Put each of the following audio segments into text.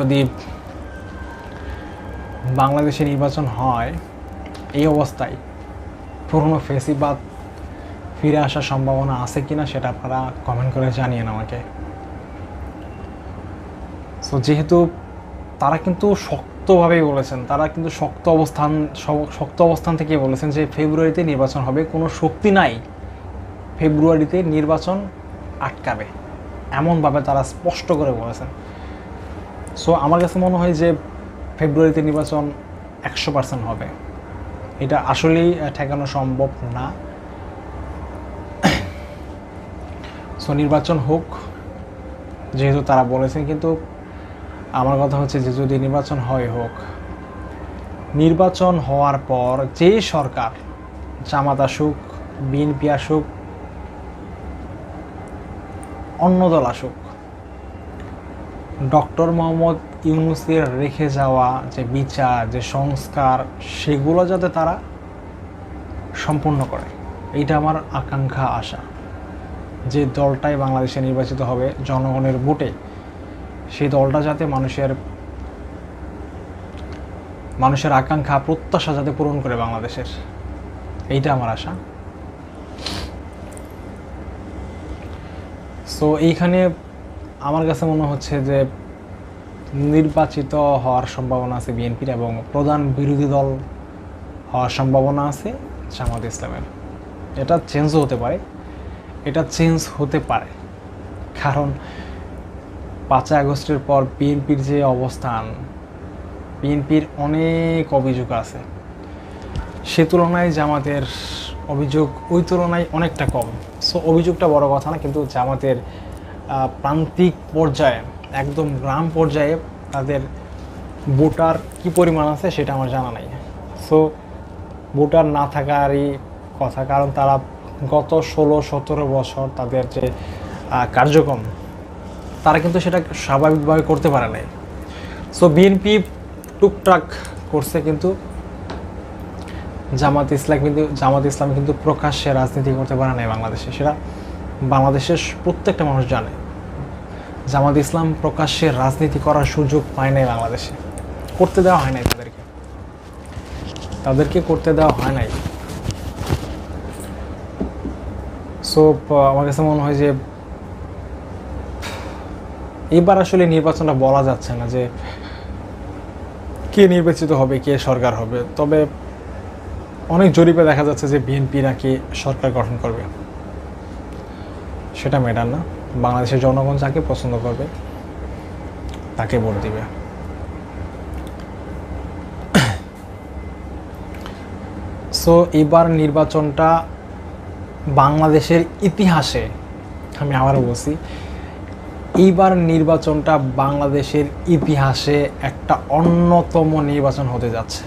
যদি বাংলাদেশে নির্বাচন হয় এই অবস্থায় পুরনো ফেসিবাদ ফিরে আসার সম্ভাবনা আছে কিনা সেটা আপনারা কমেন্ট করে জানিয়েন আমাকে। সো যেহেতু তারা কিন্তু শক্তভাবেই বলেছেন, তারা কিন্তু শক্ত অবস্থান থেকে বলেছেন যে ফেব্রুয়ারিতে নির্বাচন হবে, কোনো শক্তি নাই ফেব্রুয়ারিতে নির্বাচন আটকাবে, এমনভাবে তারা স্পষ্ট করে বলেছেন। সো আমার কাছে মনে হয় যে ফেব্রুয়ারিতে নির্বাচন 100% হবে, এটা আসলেই ঠেকানো সম্ভব না। সো নির্বাচন হোক যেহেতু তারা বলেছেন, কিন্তু আমার কথা হচ্ছে যে যদি নির্বাচন হোক, নির্বাচন হওয়ার পর যে সরকার, জামাত আসুক, বিএনপি আসুক, অন্য দল আসুক, ডক্টর মোহাম্মদ ইউনূসের রেখে যাওয়া যে বিচার, যে সংস্কার, সেগুলো যাতে তারা সম্পূর্ণ করে, এইটা আমার আকাঙ্ক্ষা, আশা। যে দলটাই বাংলাদেশে নির্বাচিত হবে জনগণের ভোটে, সেই দলটা যাতে মানুষের আকাঙ্ক্ষা, প্রত্যাশা যাতে পূরণ করে বাংলাদেশের, এইটা আমার আশা। সো এইখানে আমার কাছে মনে হচ্ছে যে নির্বাচিত হওয়ার সম্ভাবনা আছে বিএনপির, এবং প্রধান বিরোধী দল হওয়ার সম্ভাবনা আছে জামাত ইসলামের। এটা চেঞ্জ হতে পারে, কারণ 5 আগস্টের পর বিএনপির যে অবস্থান, বিএনপির অনেক অভিযোগ আছে, সে তুলনায় জামাতের অভিযোগ ওই তুলনায় অনেকটা কম। সো অভিযোগটা বড় কথা না, কিন্তু জামাতের প্রান্তিক পর্যায়ে, একদম গ্রাম পর্যায়ে তাদের ভোটার কি পরিমাণ আছে সেটা আমার জানা নাই। সো ভোটার না থাকারই কথা, কারণ তারা গত 16-17 বছর তাদের যে কার্যক্রম, তারা কিন্তু সেটা স্বাভাবিকভাবে করতে পারে নাই। সো বিএনপি টুকটাক করছে, কিন্তু জামাত ইসলাম কিন্তু প্রকাশ্যে রাজনীতি করতে পারে নাই বাংলাদেশে। সেটা বাংলাদেশের প্রত্যেকটা মানুষ জানে। জামাত ইসলাম প্রকাশ্যে রাজনীতি করার সুযোগ পায় নাই বাংলাদেশে, করতে দেওয়া হয় নাই তাদেরকে করতে দেওয়া হয় নাই। সো আমার কাছে মনে হয় যে এবার আসলে নির্বাচনটা বলা যাচ্ছে না যে কে নির্বাচিত হবে, কে সরকার হবে। তবে অনেক জরিপে দেখা যাচ্ছে যে বিএনপি নাকি সরকার গঠন করবে। সেটা ম্যাটার না, বাংলাদেশের জনগণ যাকে পছন্দ করবে তাকে ভোট দিবে। সো এবার নির্বাচনটা বাংলাদেশের ইতিহাসে, আমি আবারও বলছি, এইবার নির্বাচনটা বাংলাদেশের ইতিহাসে একটা অন্যতম নির্বাচন হতে যাচ্ছে।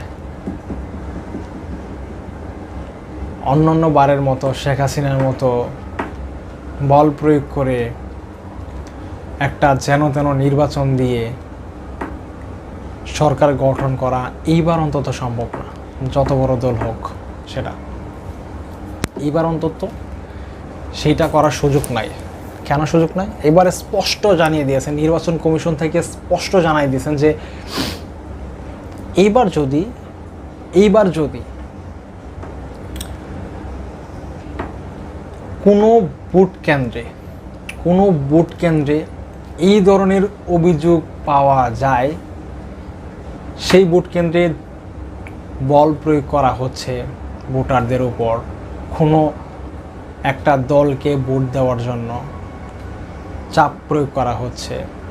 অন্যান্য বারের মতো, শেখ হাসিনার মতো বল প্রয়োগ করে একটা যেন তেন নির্বাচন দিয়ে সরকার গঠন করা এইবার অন্তত সম্ভব না, যত বড় দল হোক সেটা। এইবার অন্তত সেইটা করার সুযোগ নাই। কেন সুযোগ নাই? এবারে স্পষ্ট জানিয়ে দিয়েছেন, নির্বাচন কমিশন থেকে স্পষ্ট জানিয়ে দিয়েছেন যে এইবার যদি কোনো ভোট কেন্দ্রে এই ধরনের অভিযোগ পাওয়া যায়, সেই ভোট কেন্দ্রে বল প্রয়োগ করা হচ্ছে ভোটারদের উপর, কোনো একটা দলকে ভোট দেওয়ার জন্য চাপ প্রয়োগ করা হচ্ছে,